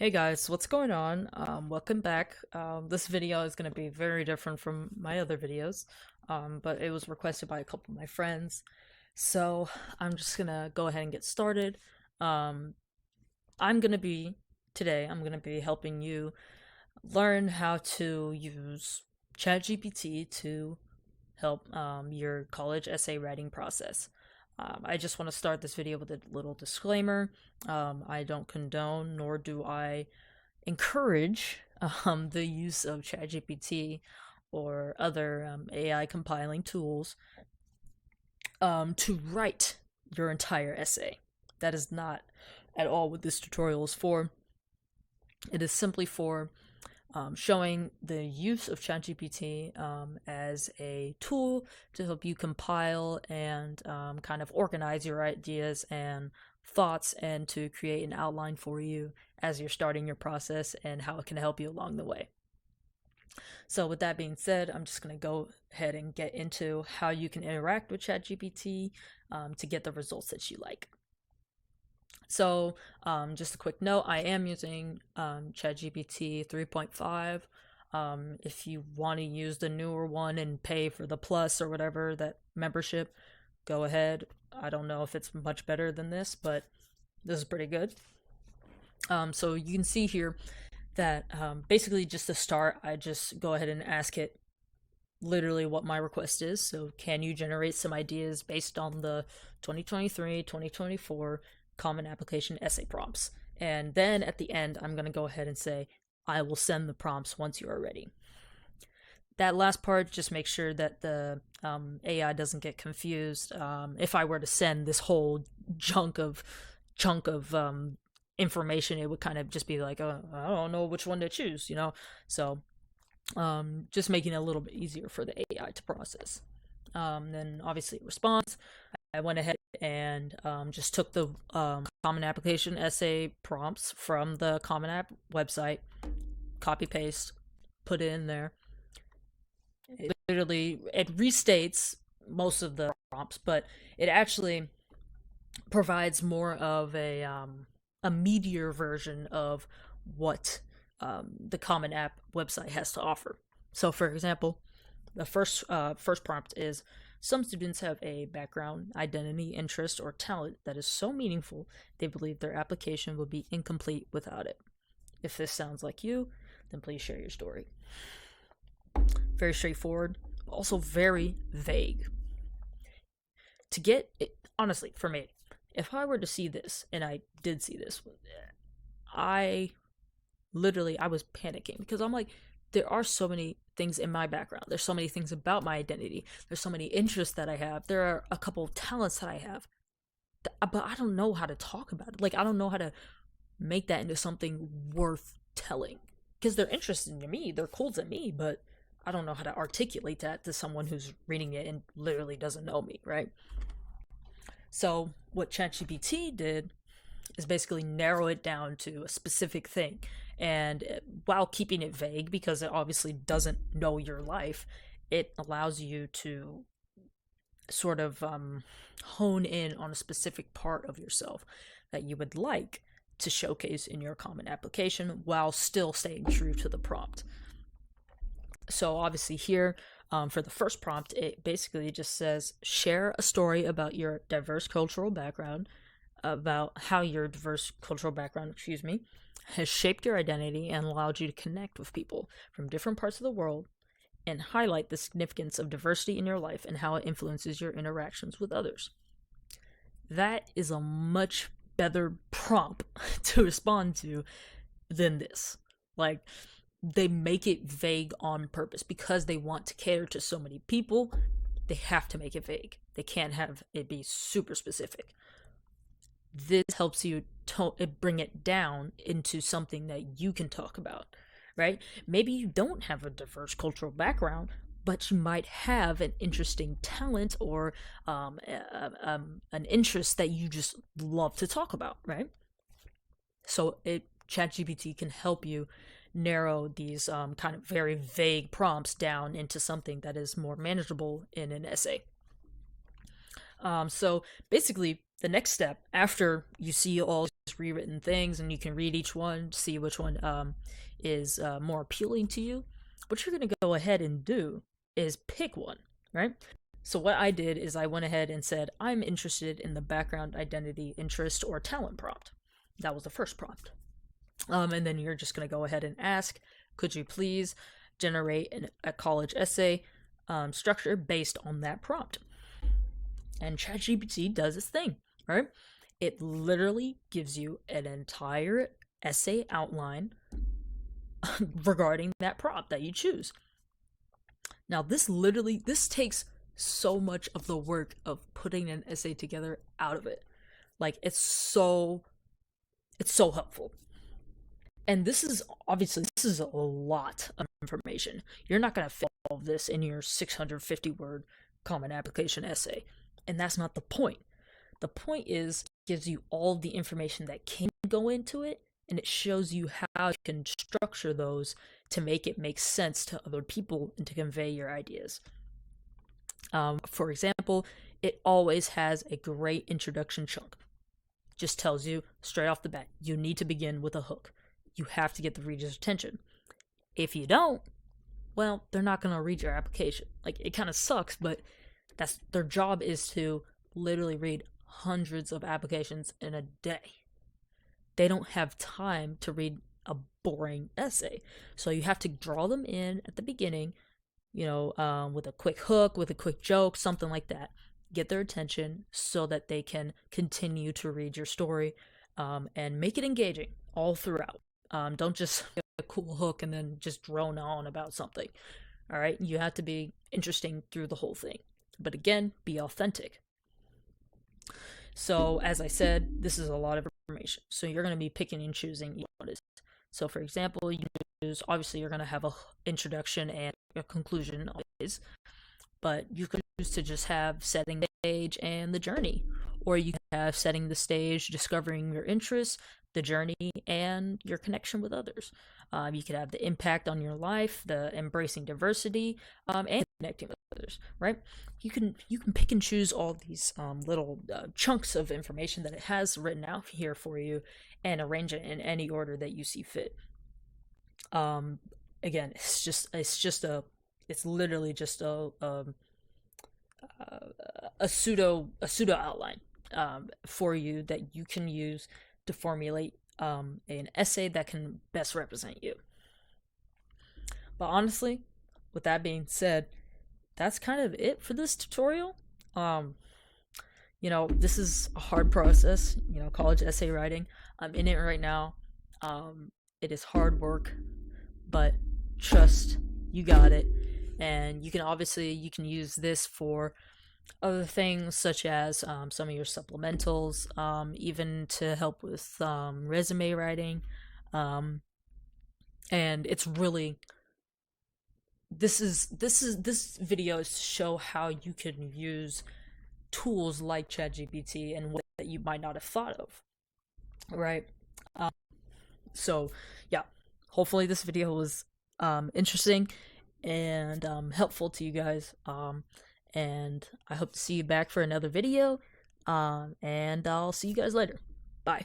Hey guys, what's going on? Welcome back. This video is going to be very different from my other videos, but it was requested by a couple of my friends. So I'm just going to go ahead and get started. Um, I'm going to be, Today, I'm going to be helping you learn how to use ChatGPT to help your college essay writing process. I just want to start this video with a little disclaimer. I don't condone nor do I encourage the use of ChatGPT or other AI compiling tools to write your entire essay. That is not at all what this tutorial is for. It is simply for showing the use of ChatGPT as a tool to help you compile and kind of organize your ideas and thoughts and to create an outline for you as you're starting your process and how it can help you along the way. So with that being said, I'm just going to go ahead and get into how you can interact with ChatGPT to get the results that you like. So just a quick note, I am using ChatGPT 3.5. If you want to use the newer one and pay for the plus or whatever, that membership, go ahead. I don't know if it's much better than this, but this is pretty good. So you can see here that basically just to start, I just go ahead and ask it literally what my request is. So can you generate some ideas based on the 2023-2024 Common Application essay prompts? And then at the end, I'm going to go ahead and say, I will send the prompts once you are ready. That last part, just make sure that the AI doesn't get confused. If I were to send this whole chunk of information, it would kind of just be like, I don't know which one to choose, you know? So just making it a little bit easier for the AI to process. Then obviously response. I went ahead and just took the Common Application essay prompts from the Common App website, copy paste, put it in there. It restates most of the prompts, but it actually provides more of a meatier version of what the Common App website has to offer. So, for example, the first prompt is: some students have a background, identity, interest, or talent that is so meaningful they believe their application would be incomplete without it. If this sounds like you, then please share your story. Very straightforward, also very vague. To get it, honestly, for me, if I were to see this, and I did see this, I I was panicking because I'm like, there are so many things in my background. There's so many things about my identity. There's so many interests that I have. There are a couple of talents that I have, but I don't know how to talk about it. Like, I don't know how to make that into something worth telling because they're interesting to me. They're cool to me, but I don't know how to articulate that to someone who's reading it and literally doesn't know me, right? So what ChatGPT did is basically narrow it down to a specific thing. And while keeping it vague, because it obviously doesn't know your life, it allows you to sort of hone in on a specific part of yourself that you would like to showcase in your Common Application while still staying true to the prompt. So obviously here, for the first prompt, it basically just says, share a story about your diverse cultural background, about how your diverse cultural background, has shaped your identity and allowed you to connect with people from different parts of the world, and highlight the significance of diversity in your life and how it influences your interactions with others. That is a much better prompt to respond to than this. Like, they make it vague on purpose because they want to cater to so many people. They have to make it vague. They can't have it be super specific. This helps you bring it down into something that you can talk about, right? Maybe you don't have a diverse cultural background, but you might have an interesting talent or an interest that you just love to talk about, right? So ChatGPT can help you narrow these kind of very vague prompts down into something that is more manageable in an essay. So basically, the next step, after you see all these rewritten things and you can read each one, see which one is more appealing to you, what you're going to go ahead and do is pick one, right? So what I did is I went ahead and said, I'm interested in the background, identity, interest, or talent prompt. That was the first prompt. And then you're just going to go ahead and ask, could you please generate a college essay structure based on that prompt? And ChatGPT does its thing, right? It literally gives you an entire essay outline regarding that prompt that you choose. Now, this takes so much of the work of putting an essay together out of it. Like, it's so helpful. And this is a lot of information. You're not going to fit all of this in your 650 word common application essay. And that's not the point. The point is, it gives you all the information that can go into it, and it shows you how you can structure those to make it make sense to other people and to convey your ideas. For example, it always has a great introduction chunk. Just tells you straight off the bat, you need to begin with a hook. You have to get the reader's attention. If you don't, well, they're not going to read your application. Like, it kind of sucks, but that's their job, is to literally read hundreds of applications in a day. They don't have time to read a boring essay. So you have to draw them in at the beginning, with a quick hook, with a quick joke, something like that. Get their attention so that they can continue to read your story, and make it engaging all throughout. Don't just get a cool hook and then just drone on about something. All right, you have to be interesting through the whole thing. But again, be authentic. So, as I said, this is a lot of information. So you're going to be picking and choosing what is. So, for example, obviously you're going to have a introduction and a conclusion always, but you could choose to just have setting the stage and the journey, or you can have setting the stage, discovering your interests, the journey, and your connection with others. You could have the impact on your life, the embracing diversity, and connecting with others. Right? You can pick and choose all these little chunks of information that it has written out here for you, and arrange it in any order that you see fit. Again, it's literally just a pseudo outline for you that you can use to formulate an essay that can best represent you. But honestly, with that being said, that's kind of it for this tutorial. This is a hard process, college essay writing. I'm in it right now. It is hard work, but trust, you got it. And you can use this for other things, such as some of your supplementals, even to help with resume writing. And it's really, this video is to show how you can use tools like ChatGPT and what that you might not have thought of, right? So yeah, hopefully this video was interesting and helpful to you guys. And I hope to see you back for another video. And I'll see you guys later. Bye.